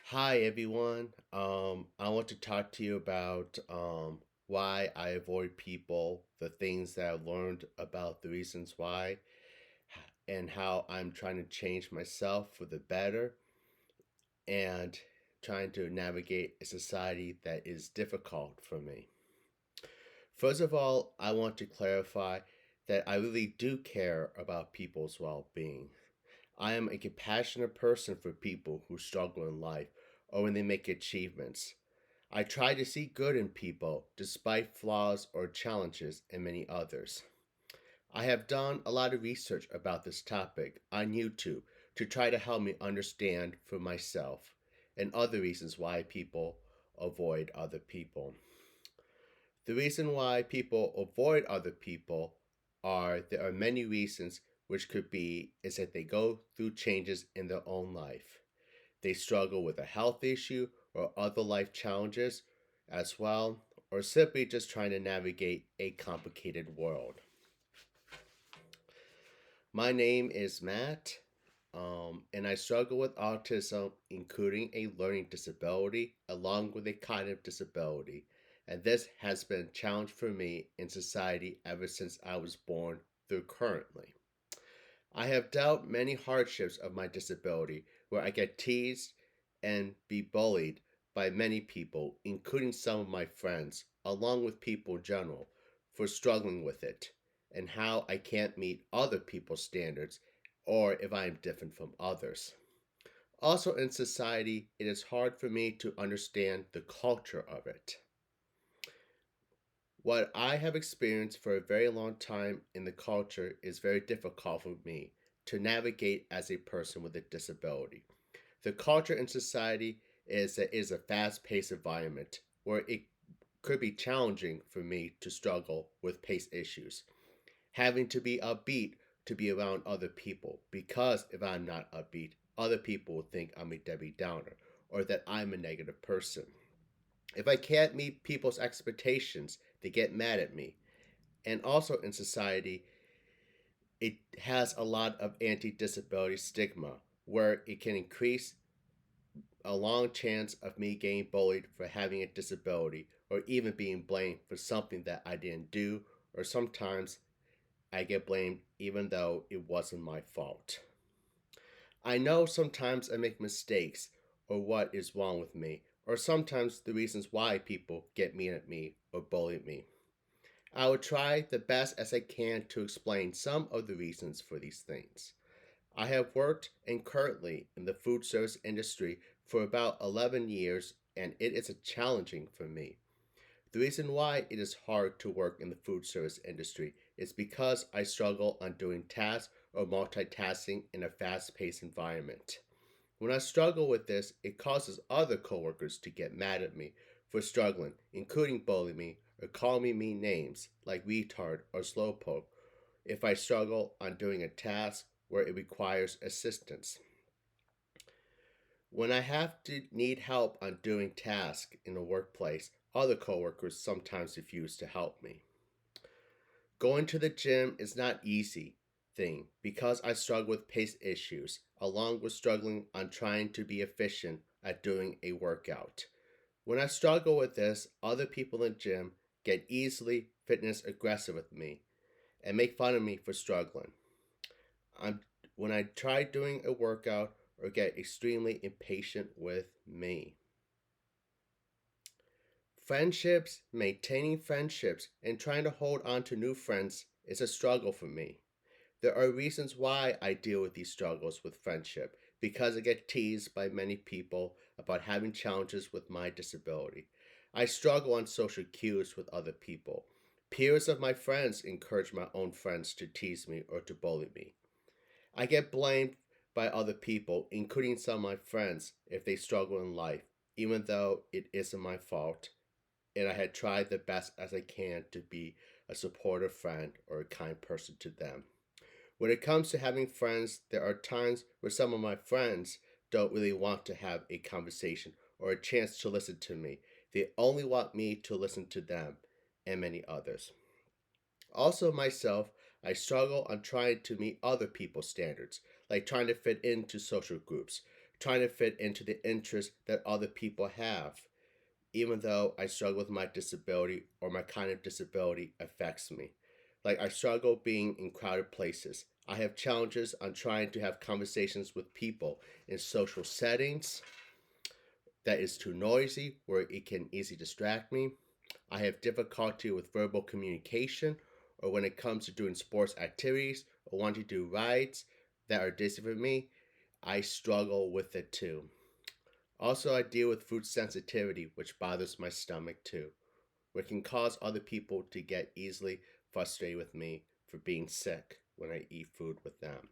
Hi everyone. I want to talk to you about why I avoid people, the things that I've learned about the reasons why, and how I'm trying to change myself for the better and trying to navigate a society that is difficult for me. First of all, I want to clarify that I really do care about people's well being. I am a compassionate person for people who struggle in life or when they make achievements. I try to see good in people despite flaws or challenges and many others. I have done a lot of research about this topic on YouTube to try to help me understand for myself and other reasons why people avoid other people. The reason why people avoid other people are there are many reasons which could be is that they go through changes in their own life. They struggle with a health issue or other life challenges as well, or simply just trying to navigate a complicated world. My name is Matt, and I struggle with autism, including a learning disability along with a cognitive disability. And this has been a challenge for me in society ever since I was born through currently. I have dealt many hardships of my disability where I get teased and be bullied by many people, including some of my friends, along with people in general, for struggling with it and how I can't meet other people's standards or if I am different from others. Also, in society, it is hard for me to understand the culture of it. What I have experienced for a very long time in the culture is very difficult for me to navigate as a person with a disability. The culture in society is a fast paced environment where it could be challenging for me to struggle with pace issues, having to be upbeat to be around other people, because if I'm not upbeat, other people will think I'm a Debbie Downer or that I'm a negative person. If I can't meet people's expectations, they get mad at me. And also in society, it has a lot of anti disability stigma where it can increase a long chance of me getting bullied for having a disability or even being blamed for something that I didn't do, or sometimes I get blamed even though it wasn't my fault. I know sometimes I make mistakes or what is wrong with me, or sometimes the reasons why people get mean at me or bully me. I will try the best as I can to explain some of the reasons for these things. I have worked and currently in the food service industry for about 11 years, and it is challenging for me. The reason why it is hard to work in the food service industry is because I struggle on doing tasks or multitasking in a fast paced environment. When I struggle with this, it causes other coworkers to get mad at me for struggling, including bullying me or calling me mean names like retard or slowpoke if I struggle on doing a task where it requires assistance. When I have to need help on doing tasks in the workplace, other coworkers sometimes refuse to help me. Going to the gym is not easy thing because I struggle with pace issues, along with struggling on trying to be efficient at doing a workout. When I struggle with this, other people in the gym get easily fitness aggressive with me and make fun of me for struggling. I'm when I try doing a workout or get extremely impatient with me. Friendships, maintaining friendships, and trying to hold on to new friends is a struggle for me. There are reasons why I deal with these struggles with friendship because I get teased by many people about having challenges with my disability. I struggle on social cues with other people. Peers of my friends encourage my own friends to tease me or to bully me. I get blamed by other people, including some of my friends, if they struggle in life, even though it isn't my fault, and I had tried the best as I can to be a supportive friend or a kind person to them. When it comes to having friends, there are times where some of my friends don't really want to have a conversation or a chance to listen to me. They only want me to listen to them and many others. Also, myself, I struggle on trying to meet other people's standards, like trying to fit into social groups, trying to fit into the interests that other people have, even though I struggle with my disability or my kind of disability affects me. Like, I struggle being in crowded places. I have challenges on trying to have conversations with people in social settings that is too noisy where it can easily distract me. I have difficulty with verbal communication or when it comes to doing sports activities or wanting to do rides that are different for me. I struggle with it too. Also, I deal with food sensitivity, which bothers my stomach too, which can cause other people to get easily frustrated with me for being sick when I eat food with them.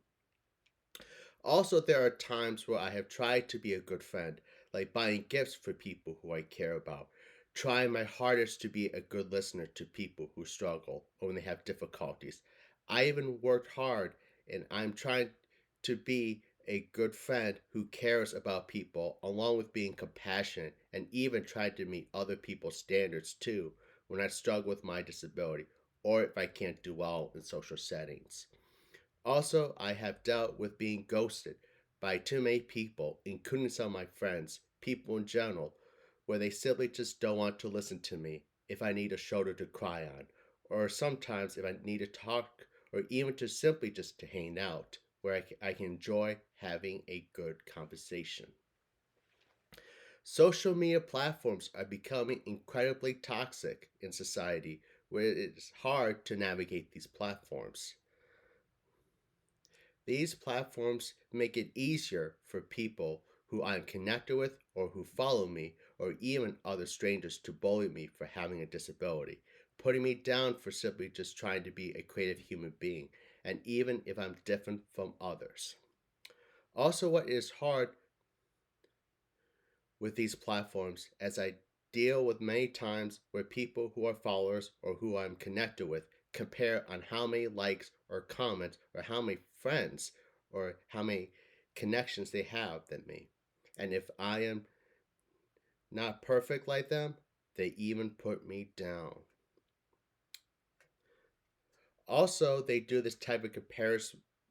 Also, there are times where I have tried to be a good friend, like buying gifts for people who I care about, trying my hardest to be a good listener to people who struggle or when they have difficulties. I even worked hard and I'm trying to be a good friend who cares about people, along with being compassionate and even try to meet other people's standards too when I struggle with my disability or if I can't do well in social settings. Also, I have dealt with being ghosted by too many people, including some of my friends, people in general, where they simply just don't want to listen to me if I need a shoulder to cry on, or sometimes if I need to talk, or even to simply just to hang out, where I can enjoy having a good conversation. Social media platforms are becoming incredibly toxic in society, where it is hard to navigate these platforms. These platforms make it easier for people who I'm connected with or who follow me or even other strangers to bully me for having a disability, putting me down for simply just trying to be a creative human being, and even if I'm different from others. Also, what is hard with these platforms as I deal with many times where people who are followers or who I'm connected with compare on how many likes or comments or how many friends or how many connections they have than me. And if I am not perfect like them, they even put me down. Also, they do this type of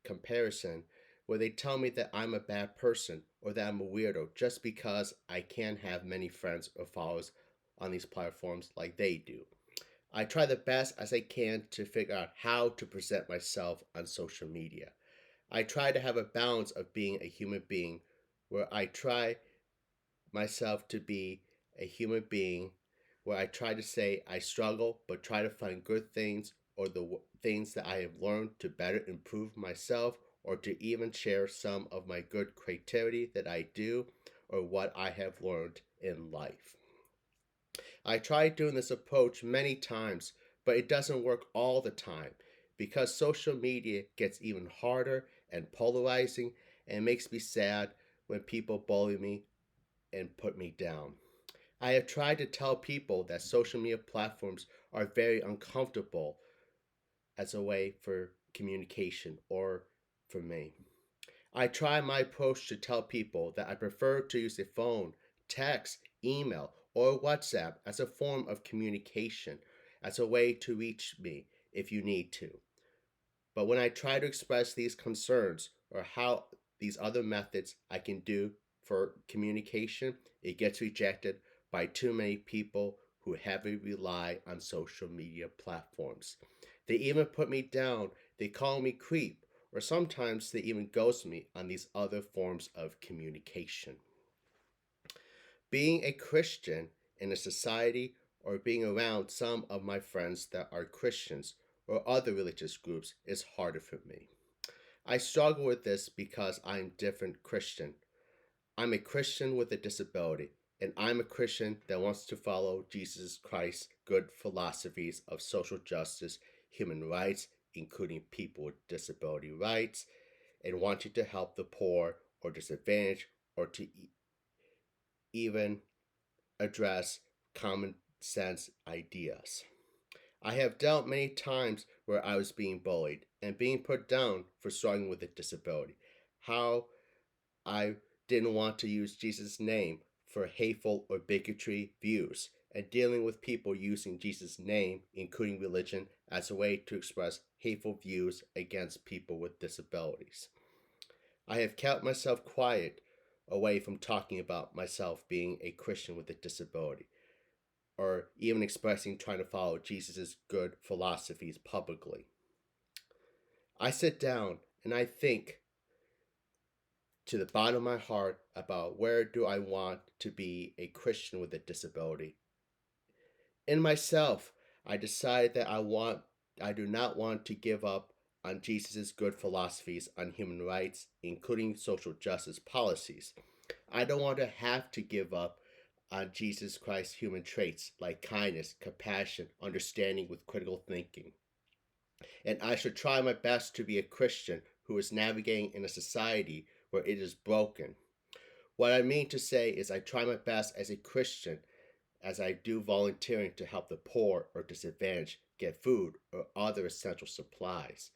comparison where they tell me that I'm a bad person or that I'm a weirdo just because I can't have many friends or followers on these platforms like they do. I try the best as I can to figure out how to present myself on social media. I try to have a balance of being a human being where I try myself to be a human being where I try to say I struggle, but try to find good things or the things that I have learned to better improve myself, or to even share some of my good creativity that I do or what I have learned in life. I tried doing this approach many times, but it doesn't work all the time because social media gets even harder and polarizing and makes me sad when people bully me and put me down. I have tried to tell people that social media platforms are very uncomfortable as a way for communication or for me. I try my approach to tell people that I prefer to use a phone, text, email, or WhatsApp as a form of communication, as a way to reach me if you need to. But when I try to express these concerns or how these other methods I can do for communication, it gets rejected by too many people who heavily rely on social media platforms. They even put me down, they call me creep, or sometimes they even ghost me on these other forms of communication. Being a Christian in a society or being around some of my friends that are Christians or other religious groups is harder for me. I struggle with this because I'm different Christian. I'm a Christian with a disability, and I'm a Christian that wants to follow Jesus Christ's good philosophies of social justice, human rights, including people with disability rights, and wanting to help the poor or disadvantaged or to even address common sense ideas. I have dealt many times where I was being bullied and being put down for struggling with a disability. How I didn't want to use Jesus' name for hateful or bigotry views, and dealing with people using Jesus' name, including religion, as a way to express hateful views against people with disabilities. I have kept myself quiet away from talking about myself being a Christian with a disability, or even expressing trying to follow Jesus' good philosophies publicly. I sit down and I think to the bottom of my heart about where do I want to be a Christian with a disability. In myself, I decide that I do not want to give up on Jesus' good philosophies on human rights, including social justice policies. I don't want to have to give up on Jesus Christ's human traits like kindness, compassion, understanding with critical thinking. And I should try my best to be a Christian who is navigating in a society where it is broken. What I mean to say is, I try my best as a Christian as I do volunteering to help the poor or disadvantaged get food or other essential supplies,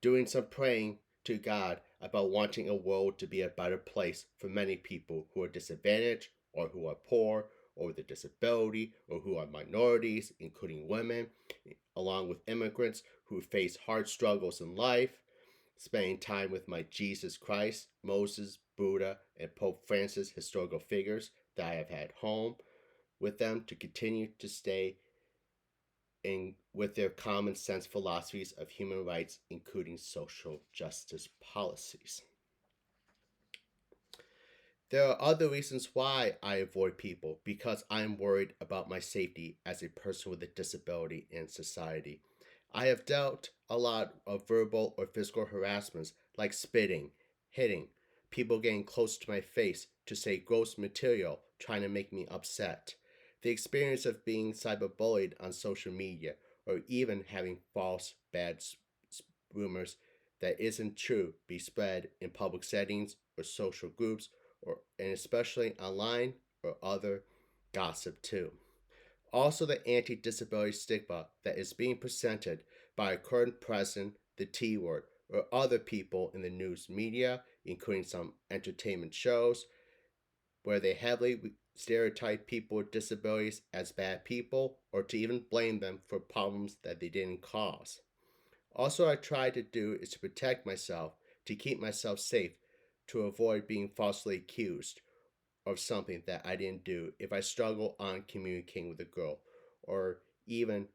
doing some praying to God about wanting a world to be a better place for many people who are disadvantaged or who are poor or with a disability or who are minorities, including women, along with immigrants who face hard struggles in life, spending time with my Jesus Christ, Moses, Buddha, and Pope Francis historical figures that I have had home with them to continue to stay in with their common sense philosophies of human rights, including social justice policies. There are other reasons why I avoid people because I am worried about my safety as a person with a disability in society. I have dealt a lot of verbal or physical harassments like spitting, hitting, people getting close to my face to say gross material trying to make me upset. The experience of being cyberbullied on social media or even having false bad rumors that isn't true be spread in public settings or social groups or and especially online or other gossip too. Also, the anti disability stigma that is being presented by our current president, the T word, or other people in the news media, including some entertainment shows, where they heavily stereotype people with disabilities as bad people or to even blame them for problems that they didn't cause. Also, I try to do is to protect myself, to keep myself safe, to avoid being falsely accused of something that I didn't do if I struggle on communicating with a girl, or even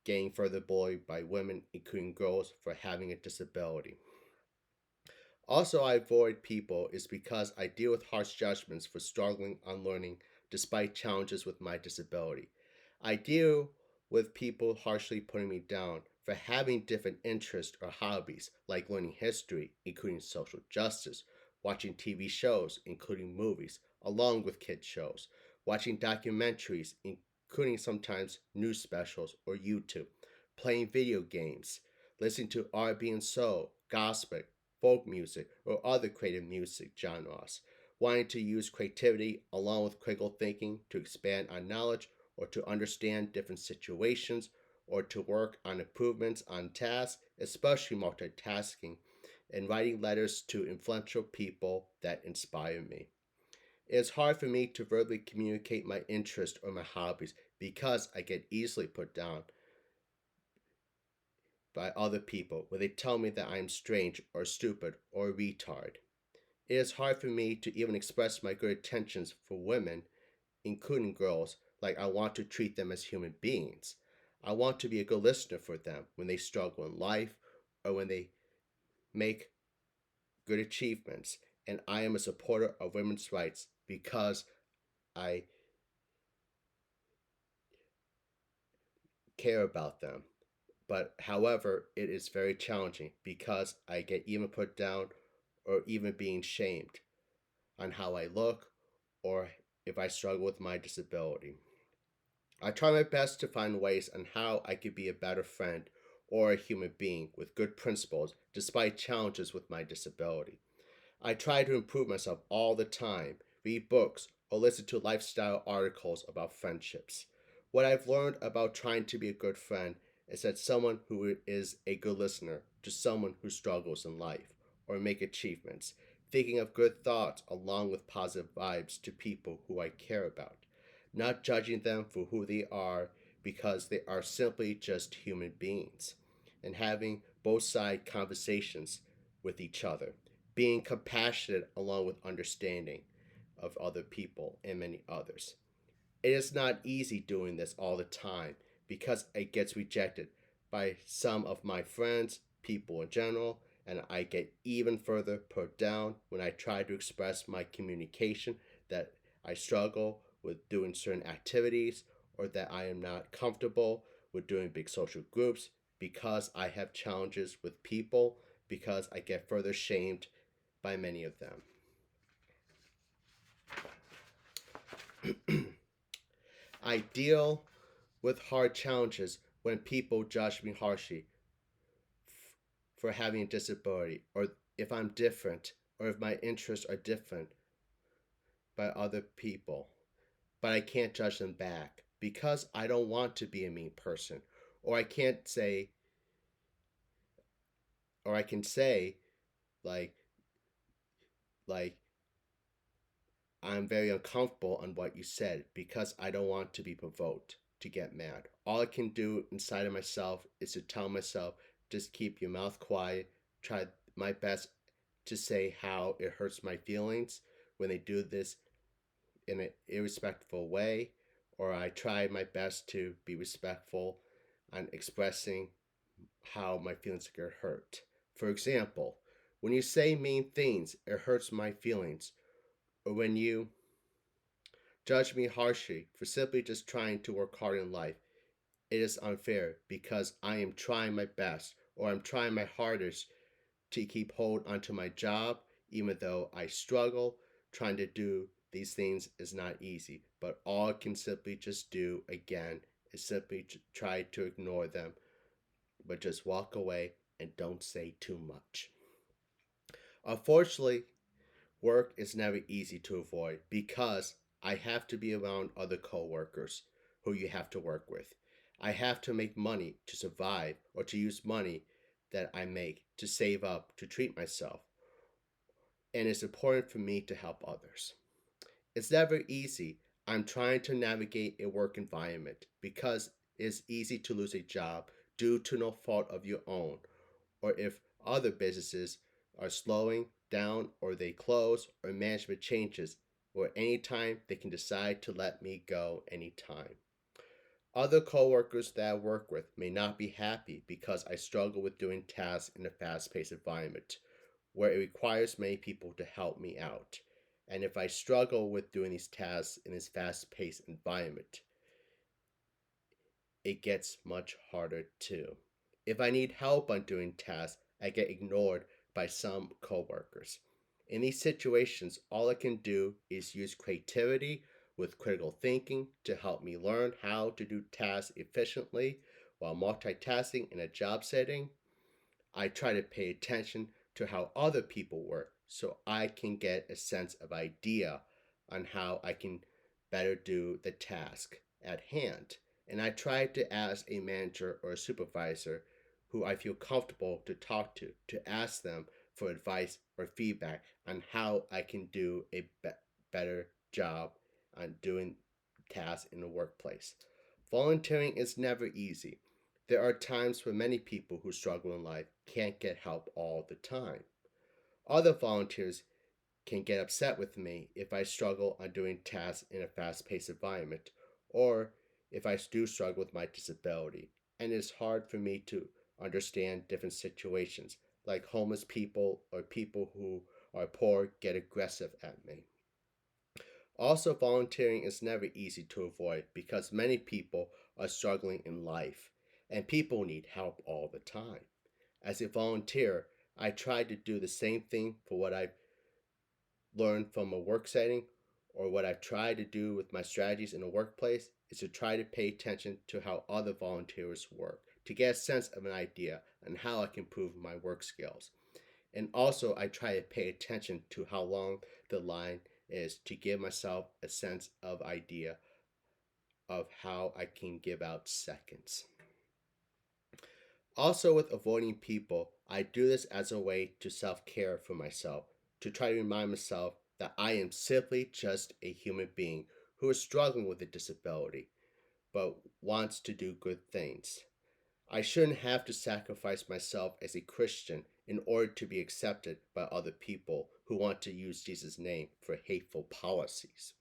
getting further bullied by women, including girls, for having a disability. Also, I avoid people is because I deal with harsh judgments for struggling on learning despite challenges with my disability. I deal with people harshly putting me down for having different interests or hobbies, like learning history, including social justice, watching TV shows, including movies, along with kids' shows, watching documentaries, including sometimes news specials or YouTube, playing video games, listening to R&B and soul, gospel, folk music, or other creative music genres, wanting to use creativity along with critical thinking to expand our knowledge or to understand different situations or to work on improvements on tasks, especially multitasking, and writing letters to influential people that inspire me. It is hard for me to verbally communicate my interests or my hobbies because I get easily put down by other people when they tell me that I am strange or stupid or a retard. It is hard for me to even express my good intentions for women, including girls, like I want to treat them as human beings. I want to be a good listener for them when they struggle in life or when they make good achievements. And I am a supporter of women's rights because I care about them. But however, it is very challenging because I get even put down or even being shamed on how I look or if I struggle with my disability. I try my best to find ways on how I could be a better friend or a human being with good principles despite challenges with my disability. I try to improve myself all the time, read books, or listen to lifestyle articles about friendships. What I've learned about trying to be a good friend is that someone who is a good listener to someone who struggles in life or make achievements, thinking of good thoughts along with positive vibes to people who I care about, not judging them for who they are because they are simply just human beings, and having both side conversations with each other, being compassionate along with understanding. of other people and many others. It is not easy doing this all the time because it gets rejected by some of my friends, people in general, and I get even further put down when I try to express my communication that I struggle with doing certain activities or that I am not comfortable with doing big social groups because I have challenges with people because I get further shamed by many of them. I deal with hard challenges when people judge me harshly for having a disability, or if I'm different, or if my interests are different by other people. But I can't judge them back because I don't want to be a mean person. Or I can't say, or I can say, like, like, I'm very uncomfortable on what you said because I don't want to be provoked to get mad. All I can do inside of myself is to tell myself, just keep your mouth quiet, try my best to say how it hurts my feelings when they do this in an irrespectful way, or I try my best to be respectful and expressing how my feelings get hurt. For example, when you say mean things, it hurts my feelings. Or when you judge me harshly for simply just trying to work hard in life, it is unfair because I am trying my best or I'm trying my hardest to keep hold onto my job, even though I struggle. Trying to do these things is not easy, but all I can simply just do again is simply try to ignore them, but just walk away and don't say too much. Unfortunately, work is never easy to avoid because I have to be around other coworkers who you have to work with. I have to make money to survive or to use money that I make to save up to treat myself. And it's important for me to help others. It's never easy. I'm trying to navigate a work environment because it's easy to lose a job due to no fault of your own, or if other businesses are slowing down or they close or management changes, or anytime they can decide to let me go anytime. Other coworkers that I work with may not be happy because I struggle with doing tasks in a fast-paced environment where it requires many people to help me out. And if I struggle with doing these tasks in this fast-paced environment, it gets much harder too. If I need help on doing tasks, I get ignored by some coworkers. In these situations, all I can do is use creativity with critical thinking to help me learn how to do tasks efficiently while multitasking in a job setting. I try to pay attention to how other people work so I can get a sense of idea on how I can better do the task at hand. And I try to ask a manager or a supervisor who I feel comfortable to ask them for advice or feedback on how I can do a better job on doing tasks in the workplace. Volunteering is never easy. There are times when many people who struggle in life can't get help all the time. Other volunteers can get upset with me if I struggle on doing tasks in a fast paced environment, or if I do struggle with my disability. And it's hard for me to understand different situations, like homeless people or people who are poor get aggressive at me. Also, volunteering is never easy to avoid because many people are struggling in life and people need help all the time. As a volunteer, I try to do the same thing for what I've learned from a work setting or what I've tried to do with my strategies in a workplace is to try to pay attention to how other volunteers work to get a sense of an idea on how I can improve my work skills. And also, I try to pay attention to how long the line is to give myself a sense of idea of how I can give out seconds. Also, with avoiding people, I do this as a way to self care for myself, to try to remind myself that I am simply just a human being who is struggling with a disability but wants to do good things. I shouldn't have to sacrifice myself as a Christian in order to be accepted by other people who want to use Jesus' name for hateful policies.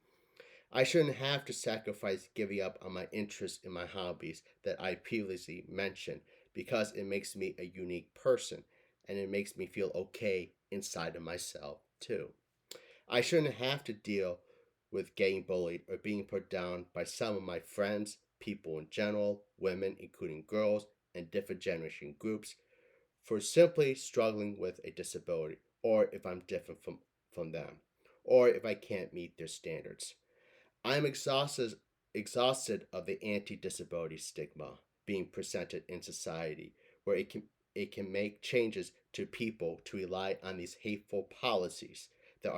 I shouldn't have to sacrifice giving up on my interests in my hobbies that I previously mentioned because it makes me a unique person and it makes me feel okay inside of myself too. I shouldn't have to deal with getting bullied or being put down by some of my friends, people in general, women, including girls, and different generation groups for simply struggling with a disability, or if I'm different from them, or if I can't meet their standards. I'm exhausted of the anti-disability stigma being presented in society, where it can make changes to people to rely on these hateful policies that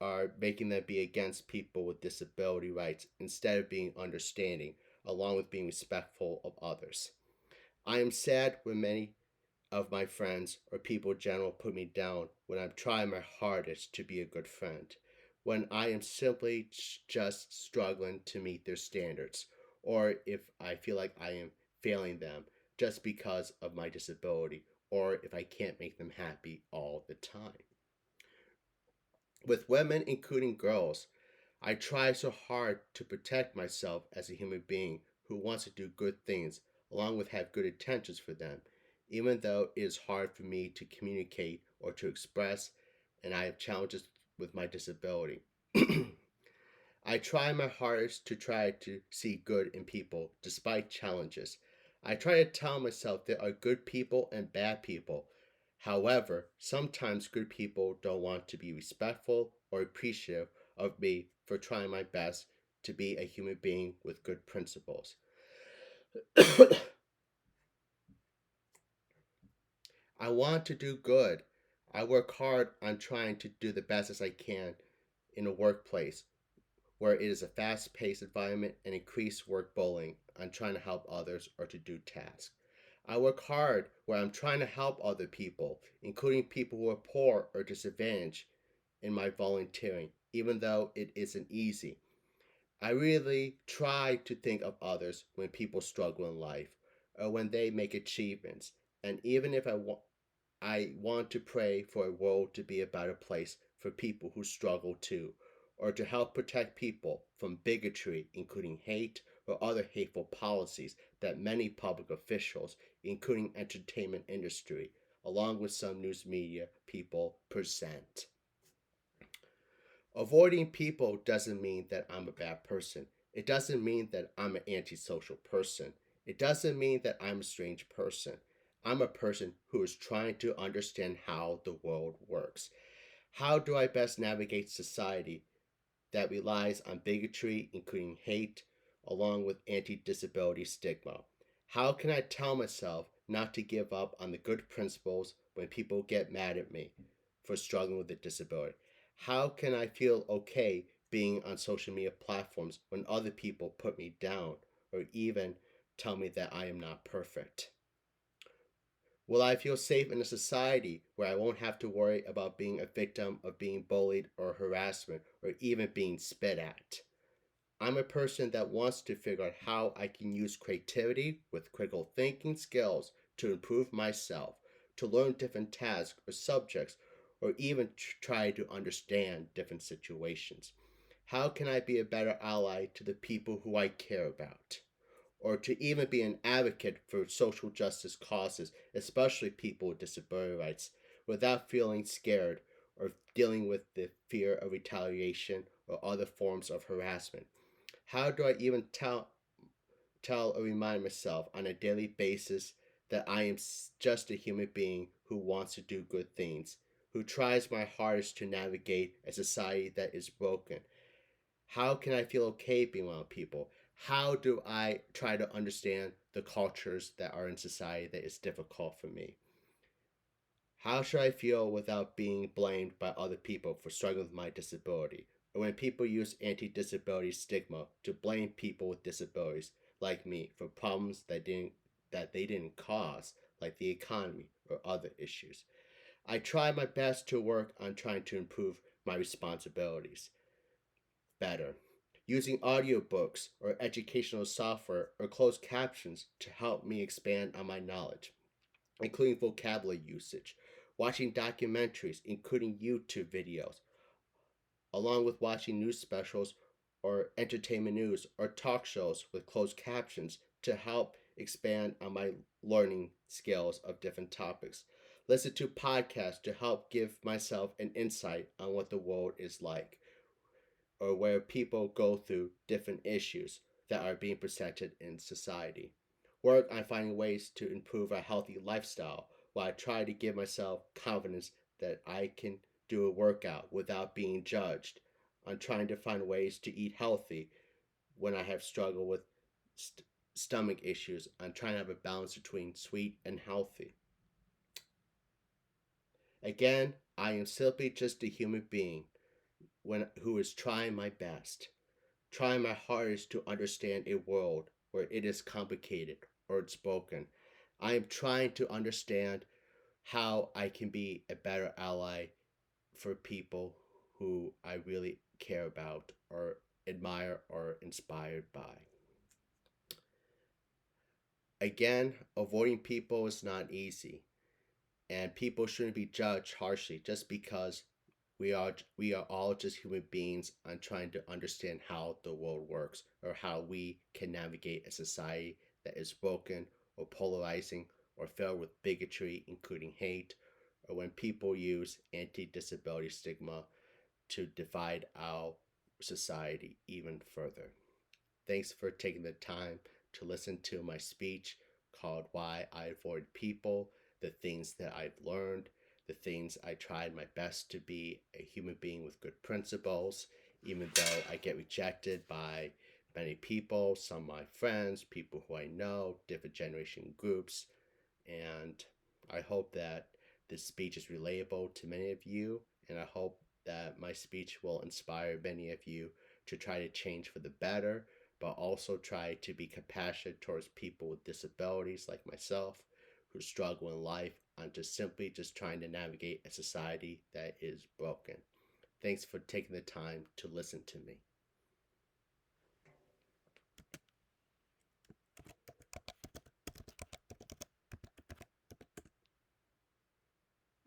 are making them be against people with disability rights instead of being understanding, along with being respectful of others. I am sad when many of my friends or people in general put me down when I'm trying my hardest to be a good friend, when I am simply just struggling to meet their standards, or if I feel like I am failing them just because of my disability, or if I can't make them happy all the time. With women, including girls, I try so hard to protect myself as a human being who wants to do good things, along with have good intentions for them, even though it is hard for me to communicate or to express, and I have challenges with my disability. I try my hardest to try to see good in people despite challenges. I try to tell myself there are good people and bad people. However, sometimes good people don't want to be respectful or appreciative of me for trying my best to be a human being with good principles. I want to do good. I work hard on trying to do the best as I can in a workplace where it is a fast paced environment and increased work bullying. I'm trying to help others or to do tasks. I work hard where I'm trying to help other people, including people who are poor or disadvantaged, in my volunteering, even though it isn't easy. I really try to think of others when people struggle in life or when they make achievements. And even if I want to pray for a world to be a better place for people who struggle too, or to help protect people from bigotry, including hate or other hateful policies that many public officials, including entertainment industry, along with some news media people present. Avoiding people doesn't mean that I'm a bad person. It doesn't mean that I'm an antisocial person. It doesn't mean that I'm a strange person. I'm a person who is trying to understand how the world works. How do I best navigate society that relies on bigotry, including hate, along with anti disability stigma? How can I tell myself not to give up on the good principles when people get mad at me for struggling with a disability? How can I feel okay being on social media platforms when other people put me down or even tell me that I am not perfect? Will I feel safe in a society where I won't have to worry about being a victim of being bullied or harassment or even being spit at? I'm a person that wants to figure out how I can use creativity with critical thinking skills to improve myself, to learn different tasks or subjects, or even try to understand different situations. How can I be a better ally to the people who I care about? Or to even be an advocate for social justice causes, especially people with disability rights, without feeling scared or dealing with the fear of retaliation or other forms of harassment? How do I even tell or remind myself on a daily basis that I am just a human being who wants to do good things, who tries my hardest to navigate a society that is broken? How can I feel okay being around people? How do I try to understand the cultures that are in society that is difficult for me? How should I feel without being blamed by other people for struggling with my disability? Or when people use anti disability stigma to blame people with disabilities like me for problems that they didn't cause, like the economy or other issues. I try my best to work on trying to improve my responsibilities better. using audiobooks or educational software or closed captions to help me expand on my knowledge, including vocabulary usage, watching documentaries, including YouTube videos, along with watching news specials or entertainment news or talk shows with closed captions to help expand on my learning skills of different topics. Listen to podcasts to help give myself an insight on what the world is like or where people go through different issues that are being presented in society. Work on finding ways to improve a healthy lifestyle while I try to give myself confidence that I can do a workout without being judged. I'm trying to find ways to eat healthy when I have struggled with st- stomach issues. I'm trying to have a balance between sweet and healthy. Again, I am simply just a human being who is trying my best, trying my hardest to understand a world where it is complicated or it's broken. I am trying to understand how I can be a better ally for people who I really care about or admire or inspired by. Again, avoiding people is not easy, and people shouldn't be judged harshly just because we are all just human beings and trying to understand how the world works or how we can navigate a society that is broken or polarizing or filled with bigotry, including hate, or when people use anti-disability stigma to divide our society even further. Thanks for taking the time to listen to my speech called Why I Avoid People, the things that I've learned, the things I tried my best to be a human being with good principles, even though I get rejected by many people, some of my friends, people who I know, different generation groups. And I hope that this speech is relatable to many of you, and I hope that my speech will inspire many of you to try to change for the better, but also try to be compassionate towards people with disabilities like myself who struggle in life and just simply just trying to navigate a society that is broken. Thanks for taking the time to listen to me.